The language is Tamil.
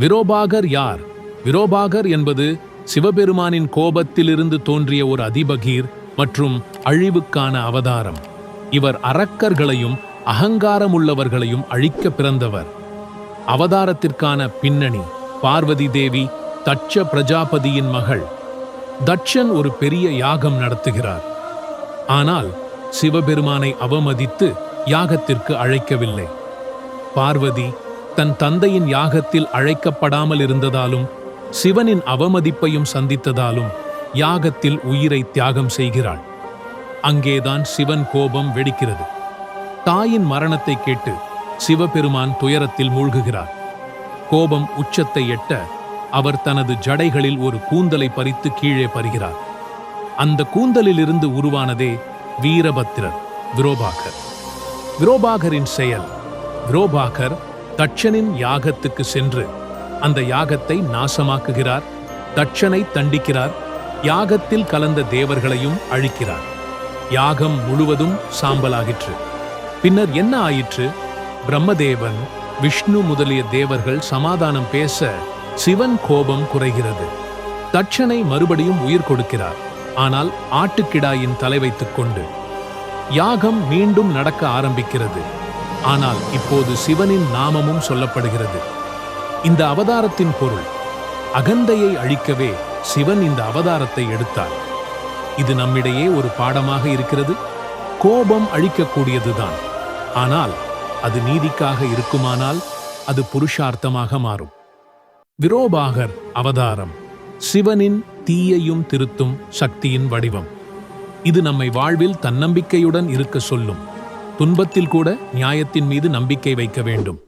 விரோபாகர் யார்? விரோபாகர் என்பது சிவபெருமானின் கோபத்திலிருந்து தோன்றிய ஒரு அதிபகீர் மற்றும் அழிவுக்கான அவதாரம். இவர் அரக்கர்களையும் அகங்காரமுள்ளவர்களையும் அழிக்க பிறந்தவர். அவதாரத்திற்கான பின்னணி: பார்வதி தேவி தட்ச பிரஜாபதியின் மகள். தட்சன் ஒரு பெரிய யாகம் நடத்துகிறார். ஆனால் சிவபெருமானை அவமதித்து யாகத்திற்கு அழைக்கவில்லை. பார்வதி தன் தந்தையின் யாகத்தில் அழைக்கப்படாமல் இருந்ததாலும் சிவனின் அவமதிப்பையும் சந்தித்ததாலும் யாகத்தில் உயிரை தியாகம் செய்கிறாள். அங்கேதான் சிவன் கோபம் வெடிக்கிறது. தாயின் மரணத்தை கேட்டு சிவபெருமான் துயரத்தில் மூழ்குகிறார். கோபம் உச்சத்தை எட்ட அவர் தனது ஜடைகளில் ஒரு கூந்தலை பறித்து கீழே பறிகிறார். அந்த கூந்தலிலிருந்து உருவானதே வீரபத்திரர், விரோபாகர். விரோபாகரின் செயல்: விரோபாகர் தட்சனின் யாகத்துக்கு சென்று அந்த யாகத்தை நாசமாக்குகிறார், தட்சனை தண்டிக்கிறார், யாகத்தில் கலந்த தேவர்களையும் அழிக்கிறார். யாகம் முழுவதும் சாம்பலாகிற்று. பின்னர் என்ன ஆயிற்று? பிரம்மதேவன், விஷ்ணு முதலிய தேவர்கள் சமாதானம் பேச சிவன் கோபம் குறைகிறது. தட்சனை மறுபடியும் உயிர் கொடுக்கிறார், ஆனால் ஆட்டுக்கிடாயின் தலை வைத்துக் கொண்டு. யாகம் மீண்டும் நடக்க ஆரம்பிக்கிறது. ஆனால் இப்போது சிவனின் நாமமும் சொல்லப்படுகிறது. இந்த அவதாரத்தின் பொருள்: அகந்தையை அழிக்கவே சிவன் இந்த அவதாரத்தை எடுத்தார். இது நம்மிடையே ஒரு பாடமாக இருக்கிறது. கோபம் அழிக்கக்கூடியதுதான், ஆனால் அது நீதிக்காக இருக்குமானால் அது புருஷார்த்தமாக மாறும். விரோபாகர் அவதாரம் சிவனின் தீயையும் திருத்தும் சக்தியின் வடிவம். இது நம்மை வாழ்வில் தன்னம்பிக்கையுடன் இருக்க சொல்லும். துன்பத்தில் கூட நியாயத்தின் மீது நம்பிக்கை வைக்க வேண்டும்.